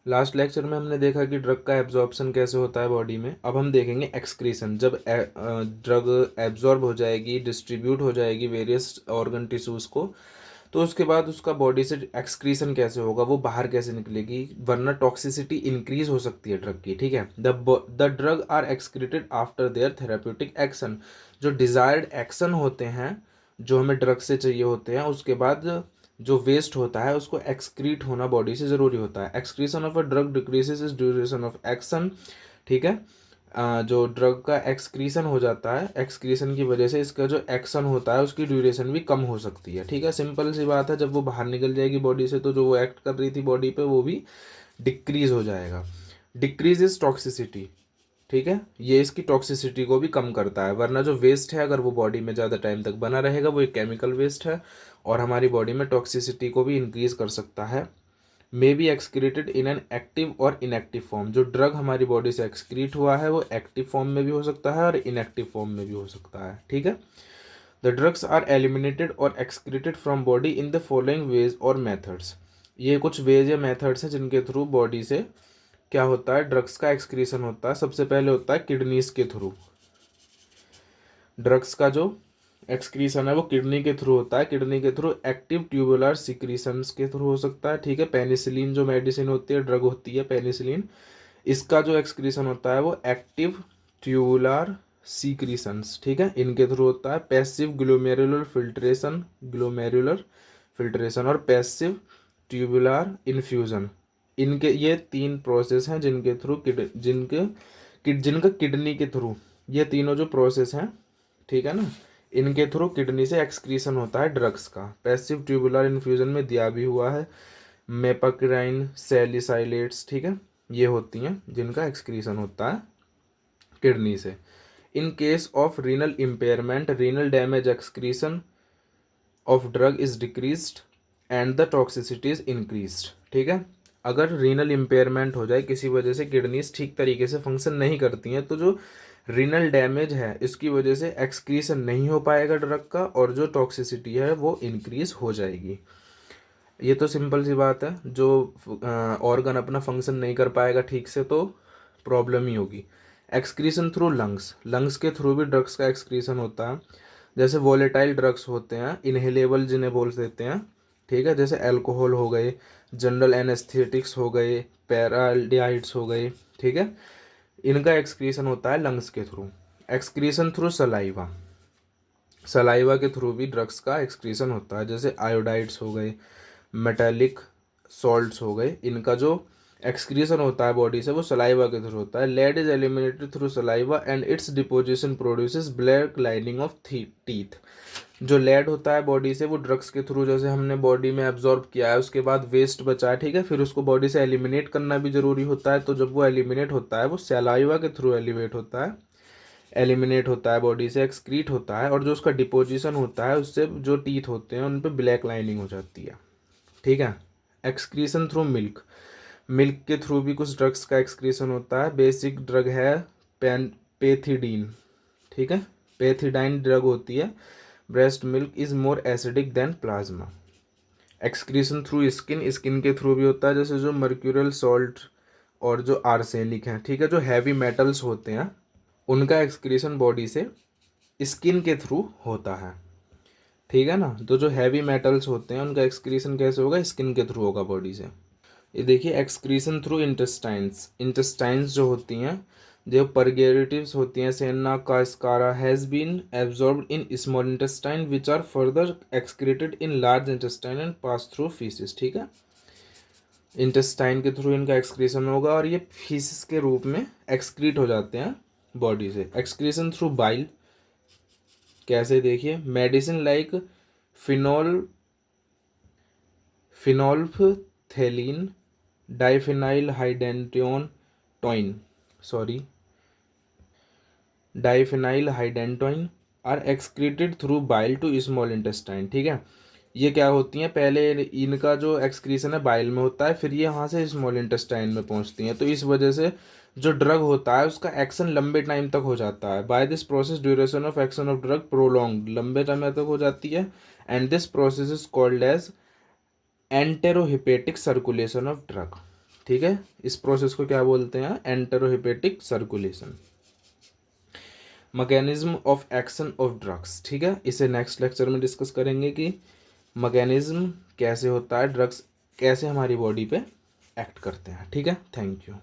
Last lecture में हमने देखा कि ड्रग का एब्जॉर्प्शन कैसे होता है बॉडी में। अब हम देखेंगे एक्सक्रीशन। जब ड्रग एब्जॉर्ब हो जाएगी, डिस्ट्रीब्यूट हो जाएगी वेरियस ऑर्गन टिश्यूज़ को, तो उसके बाद उसका बॉडी से एक्सक्रीशन कैसे होगा, वो बाहर कैसे निकलेगी, वरना टॉक्सिसिटी इंक्रीज हो सकती है ड्रग की। ठीक है, the drug are excreted after their therapeutic action. जो डिजायर्ड एक्शन होते हैं, जो हमें ड्रग से चाहिए होते हैं, उसके बाद जो वेस्ट होता है उसको एक्सक्रीट होना बॉडी से ज़रूरी होता है। Excretion of a drug decreases is duration of action. ठीक है, जो ड्रग का एक्सक्रीशन हो जाता है, एक्सक्रीशन की वजह से इसका जो एक्शन होता है उसकी ड्यूरेशन भी कम हो सकती है। ठीक है, सिंपल सी बात है, जब वो बाहर निकल जाएगी बॉडी से तो जो वो एक्ट कर रही थी बॉडी पे वो भी डिक्रीज हो जाएगा। Decrease is toxicity. ठीक है, ये इसकी टॉक्सिसिटी को भी कम करता है, वरना जो वेस्ट है अगर वो बॉडी में ज़्यादा टाइम तक बना रहेगा वो एक केमिकल वेस्ट है और हमारी बॉडी में टॉक्सिसिटी को भी इंक्रीज कर सकता है। May be excreted in an active और इनएक्टिव फॉर्म। जो ड्रग हमारी बॉडी से एक्सक्रीट हुआ है वो एक्टिव फॉर्म में भी हो सकता है और इनएक्टिव फॉर्म में भी हो सकता है। ठीक है, द ड्रग्स आर एलिमिनेटेड और excreted from body in the following veg और मेथड्स। ये कुछ वेज या मेथड्स हैं जिनके थ्रू बॉडी से क्या होता है, ड्रग्स का एक्सक्रीशन होता है। सबसे पहले होता है किडनीज के थ्रू। ड्रग्स का जो एक्सक्रीशन है वो किडनी के थ्रू होता है। किडनी के थ्रू एक्टिव ट्यूबुलर सिक्रीशंस के थ्रू हो सकता है। ठीक है, पेनिसिलिन जो मेडिसिन होती है, ड्रग होती है पेनिसिलिन, इसका जो एक्सक्रीशन होता है वो एक्टिव ट्यूबुलर सीक्रीशंस, ठीक है, इनके थ्रू होता है। पैसिव ग्लोमेरुलर फिल्ट्रेशन और पैसिव ट्यूबुलर इन्फ्यूजन, इनके ये तीन प्रोसेस हैं जिनके थ्रू जिनका किडनी के थ्रू, ये तीनों जो प्रोसेस हैं, ठीक है ना, इनके थ्रू किडनी से एक्सक्रीशन होता है ड्रग्स का। पैसिव ट्यूबुलर इन्फ्यूजन में दिया भी हुआ है, मेपाक्राइन सैलिसाइलेट्स, ठीक है, ये होती हैं जिनका एक्सक्रीशन होता है किडनी से। In case of renal impairment, renal damage, excretion of drug is decreased and the toxicity is increased. ठीक है, अगर रीनल इम्पेयरमेंट हो जाए, किसी वजह से किडनीज ठीक तरीके से फंक्शन नहीं करती हैं, तो जो रीनल डैमेज है इसकी वजह से एक्सक्रीशन नहीं हो पाएगा ड्रग का और जो टॉक्सिसिटी है वो इंक्रीज हो जाएगी। ये तो सिंपल सी बात है, जो ऑर्गन अपना फंक्शन नहीं कर पाएगा ठीक से तो प्रॉब्लम ही होगी। एक्सक्रीशन थ्रू लंग्स, लंग्स के थ्रू भी ड्रग्स का एक्सक्रीशन होता है। जैसे वोलेटाइल ड्रग्स होते हैं, इनहेलेबल जिन्हें बोल देते हैं, ठीक है, जैसे अल्कोहल हो गए, जनरल एनेस्थेटिक्स हो गए, पैराल्डिहाइड्स हो गए, ठीक है, इनका एक्सक्रीशन होता है लंग्स के through. Excretion through saliva, saliva के थ्रू भी ड्रग्स का एक्सक्रीशन होता है। जैसे आयोडाइड्स हो गए, मेटालिक सॉल्ट्स हो गए, इनका जो एक्सक्रीशन होता है बॉडी से वो सलाइवा के थ्रू होता है। Lead is eliminated through saliva and its deposition produces black lining of teeth. जो लेड होता है बॉडी से वो ड्रग्स के थ्रू, जैसे हमने बॉडी में एब्जॉर्ब किया है, उसके बाद वेस्ट बचा है, ठीक है, फिर उसको बॉडी से एलिमिनेट करना भी जरूरी होता है। तो जब वो एलिमिनेट होता है वो सलाइवा के थ्रू एलिमिनेट होता है बॉडी से, एक्सक्रीट होता है, और जो उसका डिपोजिशन होता है उससे जो टीथ होते हैं उन पर ब्लैक लाइनिंग हो जाती है। ठीक है, एक्सक्रीशन थ्रू मिल्क, मिल्क के थ्रू भी कुछ ड्रग्स का एक्सक्रीशन होता है। बेसिक ड्रग है पेथिडीन, ठीक है, पेथिडाइन ड्रग होती है। Breast milk is more acidic then plasma. Excretion through skin, skin के थ्रू भी होता है, जैसे जो मर्क्यूरियल सॉल्ट और जो आर्सेनिक है, ठीक है, जो हैवी मेटल्स होते हैं उनका एक्सक्रीशन बॉडी से स्किन के थ्रू होता है। ठीक है ना, तो जो हैवी मेटल्स होते हैं उनका एक्सक्रीशन कैसे होगा, स्किन के थ्रू होगा बॉडी से। ये देखिए एक्सक्रीशन थ्रू इंटेस्टाइन्स, इंटेस्टाइन्स जो होती हैं, जो परगेटिव्स होती हैं, senna cascara has been absorbed in small intestine which are further excreted in large intestine and pass through faeces. ठीक है, इंटेस्टाइन के थ्रू इनका एक्सक्रीशन होगा और ये फीसिस के रूप में एक्सक्रीट हो जाते हैं बॉडी से। एक्सक्रीशन थ्रू बाइल कैसे, देखिए, medicine like phenolphthalein, diphenyl hydantoin टॉइन, sorry, diphenyl hydantoin are excreted through bile to small intestine. ठीक है, ये क्या होती हैं, पहले इनका जो एक्सक्रीशन है बाइल में होता है, फिर ये यहाँ से स्मॉल इंटेस्टाइन में पहुँचती हैं, तो इस वजह से जो ड्रग होता है उसका एक्शन लंबे टाइम तक हो जाता है। By this process duration of action of drug prolong, लंबे टाइम तक हो जाती है। And this process is called as enterohepatic circulation of drug. ठीक है, इस प्रोसेस को क्या बोलते हैं, enterohepatic circulation. Mechanism of action of drugs, ठीक है, इसे नेक्स्ट लेक्चर में डिस्कस करेंगे कि मैकेनिज्म कैसे होता है, ड्रग्स कैसे हमारी बॉडी पे एक्ट करते हैं। ठीक है, थैंक यू।